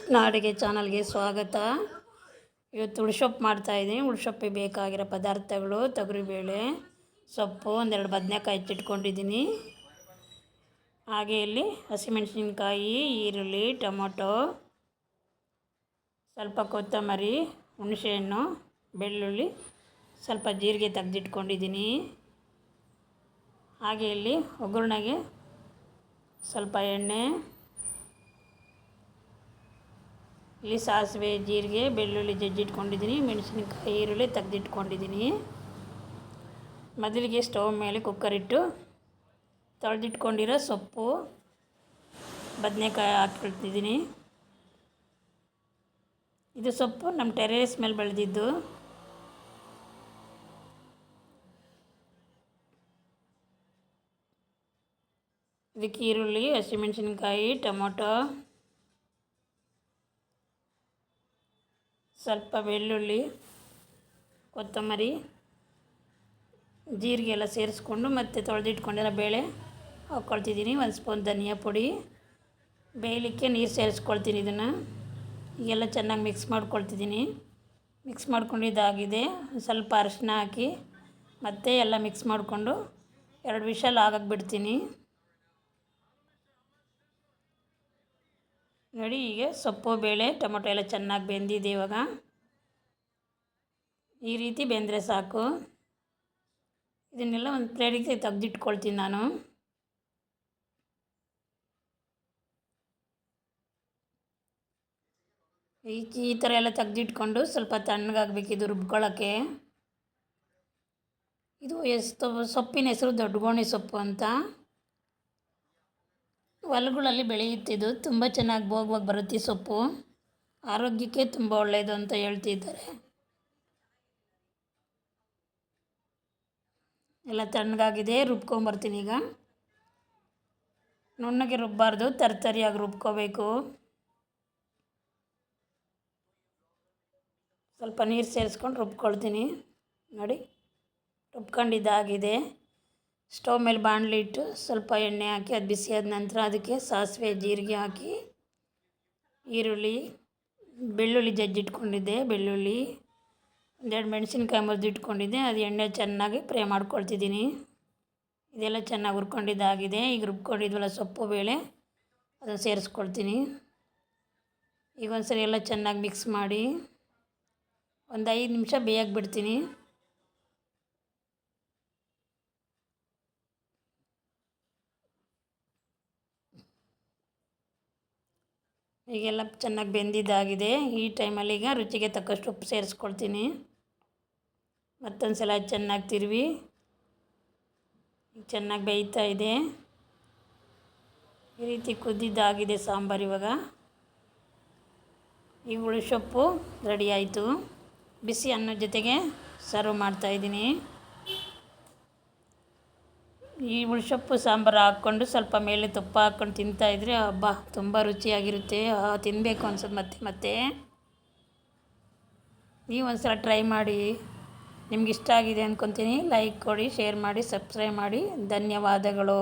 ಕೃಷ್ಣ ಅಡುಗೆ ಚಾನಲ್ಗೆ ಸ್ವಾಗತ. ಇವತ್ತು ಉಳ್ಸೊಪ್ಪು ಮಾಡ್ತಾಯಿದ್ದೀನಿ. ಉಳ್ಸೊಪ್ಪಿಗೆ ಬೇಕಾಗಿರೋ ಪದಾರ್ಥಗಳು: ತೊಗರಿಬೇಳೆ, ಸೊಪ್ಪು, ಒಂದೆರಡು ಬದನೆಕಾಯಿ ಹೆಚ್ಚಿಟ್ಕೊಂಡಿದ್ದೀನಿ. ಹಾಗೆ ಇಲ್ಲಿ ಹಸಿಮೆಣಸಿನ್ಕಾಯಿ, ಈರುಳ್ಳಿ, ಟೊಮೊಟೊ, ಸ್ವಲ್ಪ ಕೊತ್ತಂಬರಿ, ಹುಣಸೆಹಣ್ಣು, ಬೆಳ್ಳುಳ್ಳಿ, ಸ್ವಲ್ಪ ಜೀರಿಗೆ ತೆಗೆದಿಟ್ಕೊಂಡಿದ್ದೀನಿ. ಹಾಗೆ ಇಲ್ಲಿ ಒಗ್ಗರಣೆಗೆ ಸ್ವಲ್ಪ ಎಣ್ಣೆ, ಇಲ್ಲಿ ಸಾಸಿವೆ, ಜೀರಿಗೆ, ಬೆಳ್ಳುಳ್ಳಿ ಜಜ್ಜಿಟ್ಕೊಂಡಿದ್ದೀನಿ. ಮೆಣಸಿನಕಾಯಿ, ಈರುಳ್ಳಿ ತೆಗೆದಿಟ್ಕೊಂಡಿದ್ದೀನಿ. ಮೊದಲಿಗೆ ಸ್ಟವ್ ಮೇಲೆ ಕುಕ್ಕರ್ ಇಟ್ಟು ತೊಳೆದಿಟ್ಕೊಂಡಿರೋ ಸೊಪ್ಪು, ಬದನೆಕಾಯಿ ಹಾಕ್ಕೊಳ್ತಿದ್ದೀನಿ. ಇದು ಸೊಪ್ಪು ನಮ್ಮ ಟೆರೇಸ್ ಮೇಲೆ ಬೆಳೆದಿದ್ದು. ಇದಕ್ಕೆ ಈರುಳ್ಳಿ, ಹಸಿಮೆಣಸಿನ್ಕಾಯಿ, ಟೊಮೊಟೊ, ಸ್ವಲ್ಪ ಬೆಳ್ಳುಳ್ಳಿ, ಕೊತ್ತಂಬರಿ, ಜೀರಿಗೆ ಎಲ್ಲ ಸೇರಿಸ್ಕೊಂಡು ಮತ್ತೆ ತೊಳೆದಿಟ್ಕೊಂಡಿರೋ ಬೇಳೆ ಹಾಕ್ಕೊಳ್ತಿದ್ದೀನಿ. ಒಂದು ಸ್ಪೂನ್ ಧನಿಯಾ ಪುಡಿ, ಬೇಯಲಿಕ್ಕೆ ನೀರು ಸೇರಿಸ್ಕೊಳ್ತೀನಿ. ಇದನ್ನು ಈಗೆಲ್ಲ ಚೆನ್ನಾಗಿ ಮಿಕ್ಸ್ ಮಾಡ್ಕೊಳ್ತಿದ್ದೀನಿ. ಮಿಕ್ಸ್ ಮಾಡ್ಕೊಂಡಿದ್ದಾಗಿದೆ. ಸ್ವಲ್ಪ ಅರಿಶಿನ ಹಾಕಿ ಮತ್ತೆ ಎಲ್ಲ ಮಿಕ್ಸ್ ಮಾಡಿಕೊಂಡು 2 ವಿಷಲ್ ಆಗಕ್ಕೆ ಬಿಡ್ತೀನಿ. ನೋಡಿ, ಹೀಗೆ ಸೊಪ್ಪು, ಬೇಳೆ, ಟೊಮೊಟೊ ಎಲ್ಲ ಚೆನ್ನಾಗಿ ಬೆಂದಿದೆ. ಇವಾಗ ಈ ರೀತಿ ಬೆಂದರೆ ಸಾಕು. ಇದನ್ನೆಲ್ಲ ಒಂದು ಪ್ಲೇಟಿಗೆ ತೆಗೆದಿಟ್ಕೊಳ್ತೀನಿ ನಾನು. ಈ ಥರ ಎಲ್ಲ ತೆಗೆದಿಟ್ಕೊಂಡು ಸ್ವಲ್ಪ ತಣ್ಣಗಾಗಬೇಕು ಇದು ರುಬ್ಕೊಳ್ಳೋಕ್ಕೆ. ಇದು ಸೊಪ್ಪಿನ ಹೆಸರು ದೊಡ್ಡಗೋಣಿ ಸೊಪ್ಪು ಅಂತ. ಹೊಲಗಳಲ್ಲಿ ಬೆಳೆಯುತ್ತಿದ್ದು ತುಂಬ ಚೆನ್ನಾಗಿ ಭೋಗವಾಗಿ ಬರುತ್ತೆ. ಈ ಸೊಪ್ಪು ಆರೋಗ್ಯಕ್ಕೆ ತುಂಬ ಒಳ್ಳೆಯದು ಅಂತ ಹೇಳ್ತಿದ್ದಾರೆ. ಎಲ್ಲ ತಣ್ಣಗಾಗಿದೆ, ರುಬ್ಕೊಂಬರ್ತೀನಿ ಈಗ. ನುಣ್ಣಗೆ ರುಬ್ಬಾರ್ದು, ತರಿಯಾಗಿ ರುಬ್ಕೋಬೇಕು. ಸ್ವಲ್ಪ ನೀರು ಸೇರಿಸ್ಕೊಂಡು ರುಬ್ಕೊಳ್ತೀನಿ. ನೋಡಿ, ರುಬ್ಕೊಂಡಿದ್ದಾಗಿದೆ. ಸ್ಟವ್ ಮೇಲೆ ಬಾಣಲಿ ಇಟ್ಟು ಸ್ವಲ್ಪ ಎಣ್ಣೆ ಹಾಕಿ ಅದು ಬಿಸಿ ಆದ ನಂತರ ಅದಕ್ಕೆ ಸಾಸಿವೆ, ಜೀರಿಗೆ ಹಾಕಿ, ಈರುಳ್ಳಿ, ಬೆಳ್ಳುಳ್ಳಿ ಜಜ್ಜಿಟ್ಕೊಂಡಿದ್ದೆ, ಬೆಳ್ಳುಳ್ಳಿ, 1-2 ಮೆಣಸಿನ್ಕಾಯಿ ಮುರಿದಿಟ್ಕೊಂಡಿದ್ದೆ, ಅದು ಎಣ್ಣೆ ಚೆನ್ನಾಗಿ ಫ್ರೈ ಮಾಡ್ಕೊಳ್ತಿದ್ದೀನಿ. ಇದೆಲ್ಲ ಚೆನ್ನಾಗಿ ಹುರ್ಕೊಂಡಿದ್ದಾಗಿದೆ. ಈಗ ರುಬ್ಕೊಂಡಿದ್ವಲ್ಲ ಸೊಪ್ಪು, ಬೇಳೆ, ಅದನ್ನು ಸೇರಿಸ್ಕೊಳ್ತೀನಿ. ಈಗ ಒಂದ್ಸರಿ ಎಲ್ಲ ಚೆನ್ನಾಗಿ ಮಿಕ್ಸ್ ಮಾಡಿ ಒಂದು 5 ನಿಮಿಷ ಬೇಯಕ್ಕೆ ಬಿಡ್ತೀನಿ. ಈಗೆಲ್ಲ ಚೆನ್ನಾಗಿ ಬೆಂದಿದ್ದಾಗಿದೆ. ಈ ಟೈಮಲ್ಲಿ ಈಗ ರುಚಿಗೆ ತಕ್ಕಷ್ಟು ಉಪ್ಪು ಸೇರಿಸ್ಕೊಳ್ತೀನಿ. ಮತ್ತೊಂದು ಸಲ ಚೆನ್ನಾಗಿ ತಿರುವಿ ಚೆನ್ನಾಗಿ ಬೇಯ್ತಾ ಇದೆ. ಈ ರೀತಿ ಕುದ್ದಿದ್ದಾಗಿದೆ ಸಾಂಬಾರು. ಇವಾಗ ಈ ಉಳ್ಸೊಪ್ಪು ರೆಡಿ ಆಯಿತು. ಬಿಸಿ ಅನ್ನದ ಜೊತೆಗೆ ಸರ್ವ್ ಮಾಡ್ತಾಯಿದ್ದೀನಿ. ಈ ಉಳ್ಸೊಪ್ಪು ಸಾಂಬಾರು ಹಾಕ್ಕೊಂಡು ಸ್ವಲ್ಪ ಮೇಲೆ ತುಪ್ಪ ಹಾಕ್ಕೊಂಡು ತಿಂತಾಯಿದ್ರೆ ಹಬ್ಬ ತುಂಬ ರುಚಿಯಾಗಿರುತ್ತೆ. ತಿನ್ನಬೇಕು ಅನ್ಸೋದು ಮತ್ತೆ ಮತ್ತೆ. ನೀವು ಒಂದು ಸಲ ಟ್ರೈ ಮಾಡಿ. ನಿಮ್ಗೆ ಇಷ್ಟ ಆಗಿದೆ ಅಂದ್ಕೊತೀನಿ. ಲೈಕ್ ಕೊಡಿ, ಶೇರ್ ಮಾಡಿ, ಸಬ್ಸ್ಕ್ರೈಬ್ ಮಾಡಿ. ಧನ್ಯವಾದಗಳು.